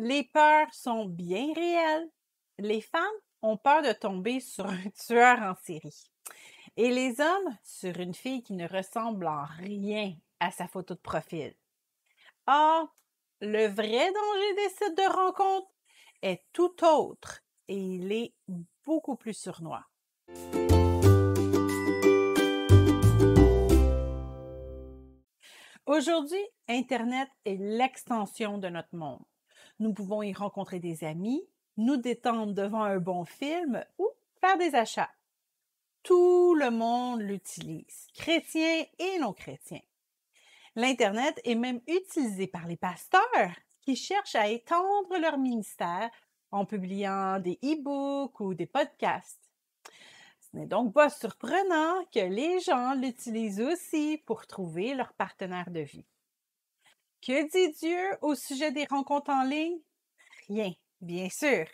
Les peurs sont bien réelles. Les femmes ont peur de tomber sur un tueur en série. Et les hommes sur une fille qui ne ressemble en rien à sa photo de profil. Or, le vrai danger des sites de rencontres est tout autre et il est beaucoup plus sournois. Aujourd'hui, Internet est l'extension de notre monde. Nous pouvons y rencontrer des amis, nous détendre devant un bon film ou faire des achats. Tout le monde l'utilise, chrétiens et non chrétiens. L'Internet est même utilisé par les pasteurs qui cherchent à étendre leur ministère en publiant des e-books ou des podcasts. Ce n'est donc pas surprenant que les gens l'utilisent aussi pour trouver leur partenaire de vie. Que dit Dieu au sujet des rencontres en ligne? Rien, bien sûr.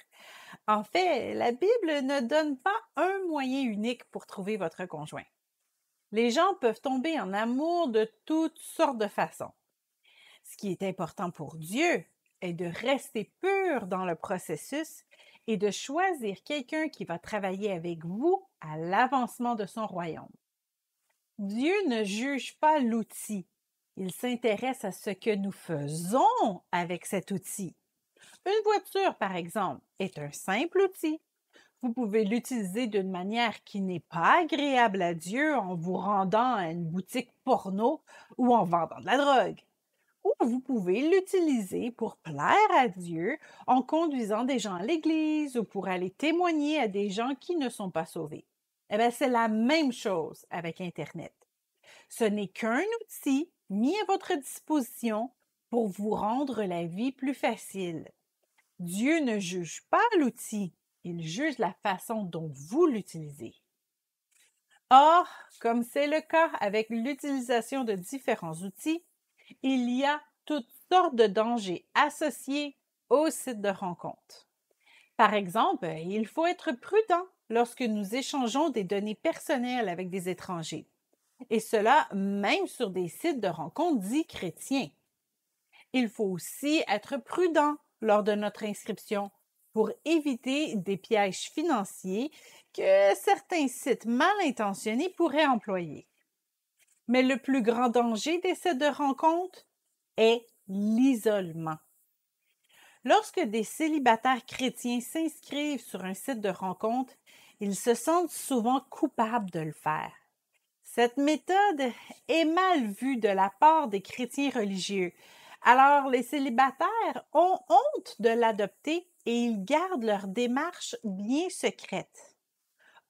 En fait, la Bible ne donne pas un moyen unique pour trouver votre conjoint. Les gens peuvent tomber en amour de toutes sortes de façons. Ce qui est important pour Dieu est de rester pur dans le processus et de choisir quelqu'un qui va travailler avec vous à l'avancement de son royaume. Dieu ne juge pas l'outil. Il s'intéresse à ce que nous faisons avec cet outil. Une voiture, par exemple, est un simple outil. Vous pouvez l'utiliser d'une manière qui n'est pas agréable à Dieu en vous rendant à une boutique porno ou en vendant de la drogue. Ou vous pouvez l'utiliser pour plaire à Dieu en conduisant des gens à l'église ou pour aller témoigner à des gens qui ne sont pas sauvés. Eh bien, c'est la même chose avec Internet. Ce n'est qu'un outil mis à votre disposition pour vous rendre la vie plus facile. Dieu ne juge pas l'outil, il juge la façon dont vous l'utilisez. Or, comme c'est le cas avec l'utilisation de différents outils, il y a toutes sortes de dangers associés aux sites de rencontres. Par exemple, il faut être prudent lorsque nous échangeons des données personnelles avec des étrangers, et cela même sur des sites de rencontres dits chrétiens. Il faut aussi être prudent lors de notre inscription pour éviter des pièges financiers que certains sites mal intentionnés pourraient employer. Mais le plus grand danger des sites de rencontres est l'isolement. Lorsque des célibataires chrétiens s'inscrivent sur un site de rencontre, ils se sentent souvent coupables de le faire. Cette méthode est mal vue de la part des chrétiens religieux. Alors, les célibataires ont honte de l'adopter et ils gardent leur démarche bien secrète.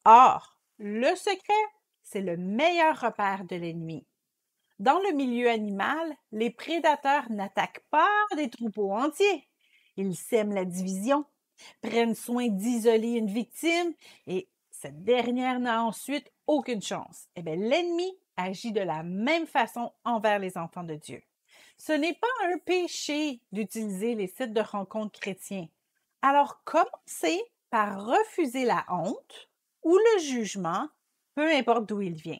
Or, le secret, c'est le meilleur repère de l'ennemi. Dans le milieu animal, les prédateurs n'attaquent pas des troupeaux entiers. Ils sèment la division, prennent soin d'isoler une victime et cette dernière n'a ensuite aucune chance. Eh bien, l'ennemi agit de la même façon envers les enfants de Dieu. Ce n'est pas un péché d'utiliser les sites de rencontres chrétiens. Alors, commencez par refuser la honte ou le jugement, peu importe d'où il vient.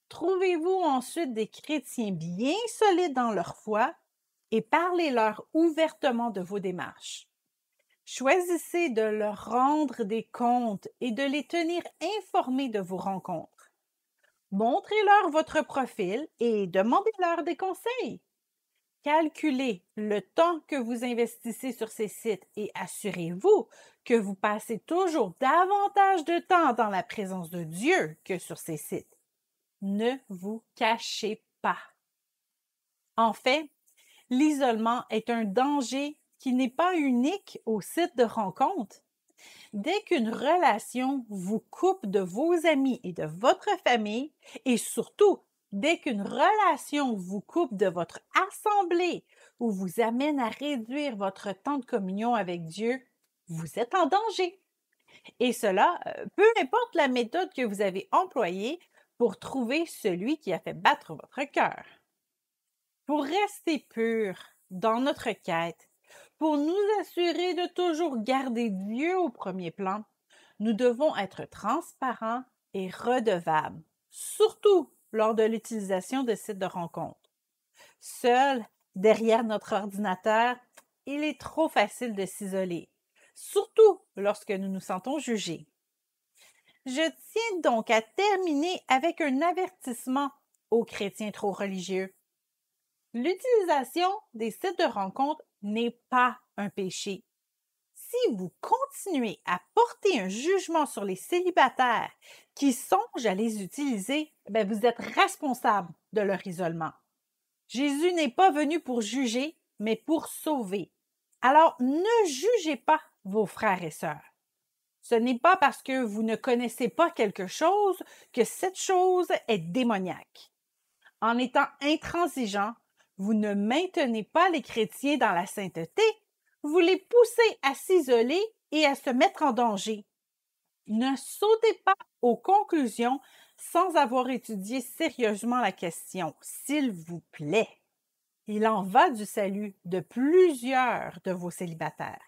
Trouvez-vous ensuite des chrétiens bien solides dans leur foi et parlez-leur ouvertement de vos démarches. Choisissez de leur rendre des comptes et de les tenir informés de vos rencontres. Montrez-leur votre profil et demandez-leur des conseils. Calculez le temps que vous investissez sur ces sites et assurez-vous que vous passez toujours davantage de temps dans la présence de Dieu que sur ces sites. Ne vous cachez pas. En fait, l'isolement est un danger qui n'est pas unique au site de rencontre. Dès qu'une relation vous coupe de vos amis et de votre famille, et surtout dès qu'une relation vous coupe de votre assemblée ou vous amène à réduire votre temps de communion avec Dieu, vous êtes en danger. Et cela, peu importe la méthode que vous avez employée pour trouver celui qui a fait battre votre cœur. Pour rester pur dans notre quête, pour nous assurer de toujours garder Dieu au premier plan, nous devons être transparents et redevables, surtout lors de l'utilisation de sites de rencontres. Seul, derrière notre ordinateur, il est trop facile de s'isoler, surtout lorsque nous nous sentons jugés. Je tiens donc à terminer avec un avertissement aux chrétiens trop religieux. L'utilisation des sites de rencontres n'est pas un péché. Si vous continuez à porter un jugement sur les célibataires qui songent à les utiliser, vous êtes responsable de leur isolement. Jésus n'est pas venu pour juger, mais pour sauver. Alors, ne jugez pas vos frères et sœurs. Ce n'est pas parce que vous ne connaissez pas quelque chose que cette chose est démoniaque. En étant intransigeant, vous ne maintenez pas les chrétiens dans la sainteté, vous les poussez à s'isoler et à se mettre en danger. Ne sautez pas aux conclusions sans avoir étudié sérieusement la question, s'il vous plaît. Il en va du salut de plusieurs de vos célibataires.